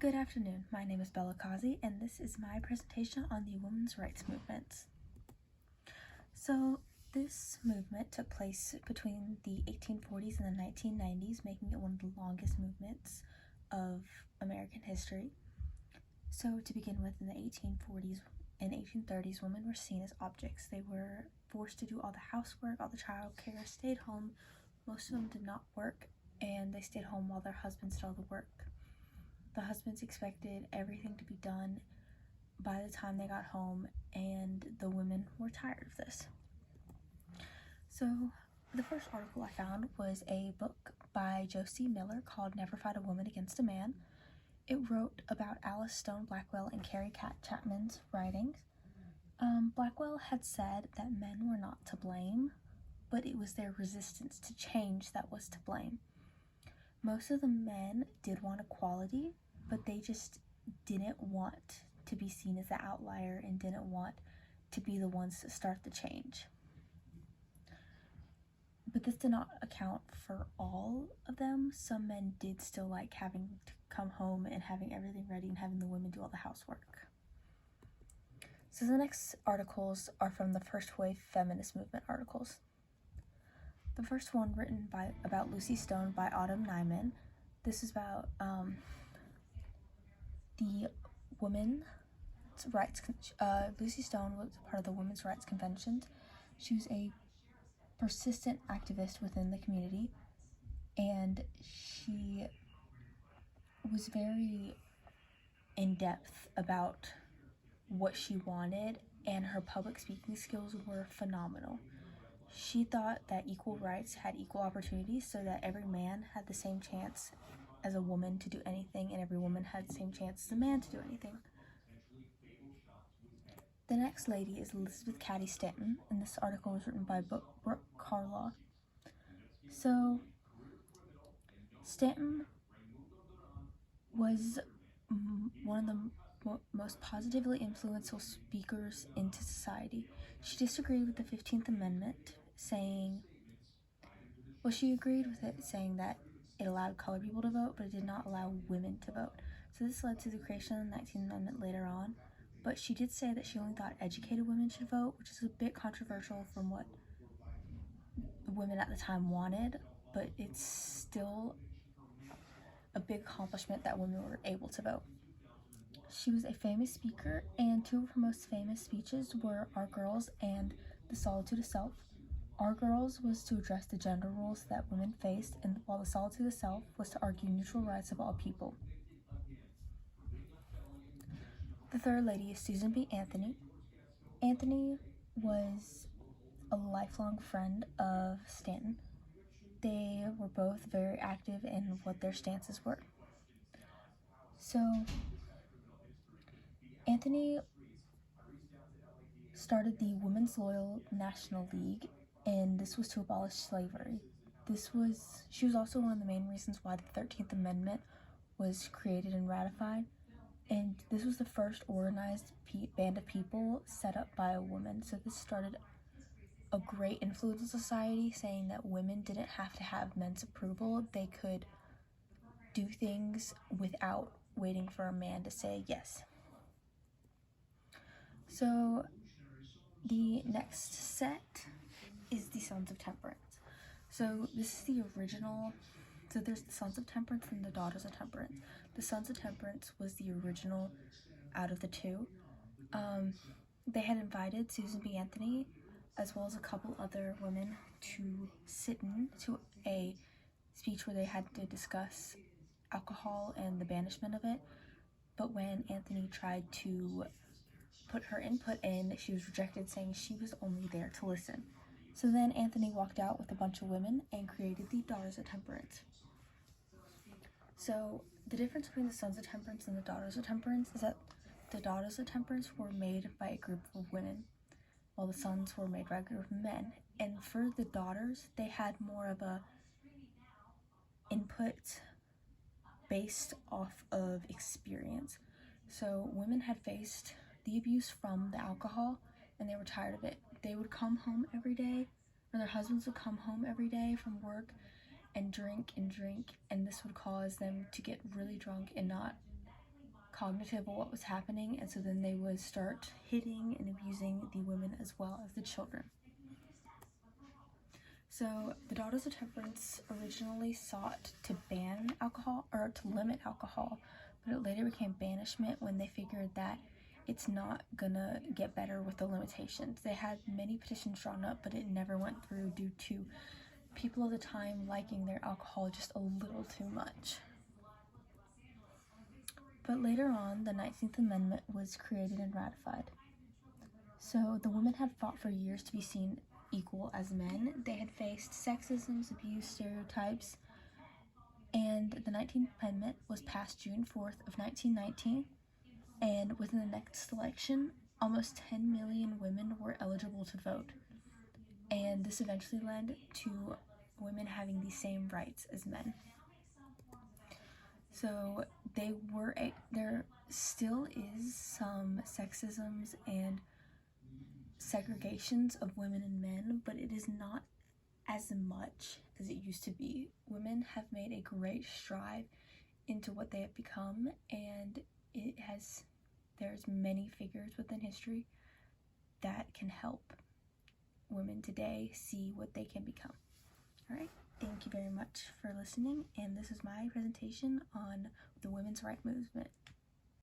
Good afternoon, my name is Bella Kazi, and this is my presentation on the women's rights movements. So, this movement took place between the 1840s and the 1990s, making it one of the longest movements of American history. So, to begin with, in the 1840s and 1830s, women were seen as objects. They were forced to do all the housework, all the child care, stayed home. Most of them did not work, and they stayed home while their husbands did all the work. The husbands expected everything to be done by the time they got home, and the women were tired of this. So the first article I found was a book by Josie Miller called Never Fight a Woman Against a Man. It wrote about Alice Stone Blackwell and Carrie Chapman's writings. Blackwell had said that men were not to blame, but it was their resistance to change that was to blame. Most of the men did want equality, but they just didn't want to be seen as the outlier and didn't want to be the ones to start the change. But this did not account for all of them. Some men did still like having to come home and having everything ready and having the women do all the housework. So the next articles are from the first wave feminist movement articles. The first one written about Lucy Stone by Autumn Nyman. This is about the women's rights. Lucy Stone was part of the Women's Rights Convention. She was a persistent activist within the community, and she was very in-depth about what she wanted, and her public speaking skills were phenomenal. She thought that equal rights had equal opportunities, so that every man had the same chance as a woman to do anything, and every woman had the same chance as a man to do anything. The next lady is Elizabeth Cady Stanton, and this article was written by Brooke Carlaw. So, Stanton was one of the most positively influential speakers into society. She disagreed with the 15th Amendment, she agreed with it, saying that it allowed colored people to vote, but it did not allow women to vote. So this led to the creation of the 19th Amendment later on, but she did say that she only thought educated women should vote, which is a bit controversial from what women at the time wanted, but it's still a big accomplishment that women were able to vote. She was a famous speaker, and two of her most famous speeches were Our Girls and The Solitude of Self. Our Girls was to address the gender roles that women faced, and while The Solitude of Self was to argue neutral rights of all people. The third lady is Susan B. Anthony. Anthony was a lifelong friend of Stanton. They were both very active in what their stances were. So, Anthony started the Women's Loyal National League, and this was to abolish slavery. She was also one of the main reasons why the 13th Amendment was created and ratified, and this was the first organized band of people set up by a woman. So this started a great influence in society, saying that women didn't have to have men's approval. They could do things without waiting for a man to say yes. So the next set is the Sons of Temperance. So this is the original. So there's the Sons of Temperance and the Daughters of Temperance. The Sons of Temperance was the original out of the two. They had invited Susan B. Anthony as well as a couple other women to sit in to a speech where they had to discuss alcohol and the banishment of it. But when Anthony tried to put her input in, she was rejected, saying she was only there to listen. So then Anthony walked out with a bunch of women and created the Daughters of Temperance. So the difference between the Sons of Temperance and the Daughters of Temperance is that the Daughters of Temperance were made by a group of women, while the Sons were made by a group of men. And for the daughters, they had more of a input based off of experience. So women had faced the abuse from the alcohol, and they were tired of it. They would come home every day, or their husbands would come home every day from work and drink, and this would cause them to get really drunk and not cognitive of what was happening, and so then they would start hitting and abusing the women as well as the children. So the Daughters of Temperance originally sought to ban alcohol, or to limit alcohol, but it later became banishment when they figured that it's not gonna get better with the limitations. They had many petitions drawn up, but it never went through due to people of the time liking their alcohol just a little too much. But later on, the 19th Amendment was created and ratified. So the women had fought for years to be seen equal as men. They had faced sexisms, abuse, stereotypes, and the 19th Amendment was passed June 4th of 1919, and within the next election, almost 10 million women were eligible to vote, and this eventually led to women having the same rights as men. So there still is some sexisms and segregations of women and men, but it is not as much as it used to be. Women have made a great stride into what they have become, and there's many figures within history that can help women today see what they can become. All right, thank you very much for listening, and this is my presentation on the women's rights movement.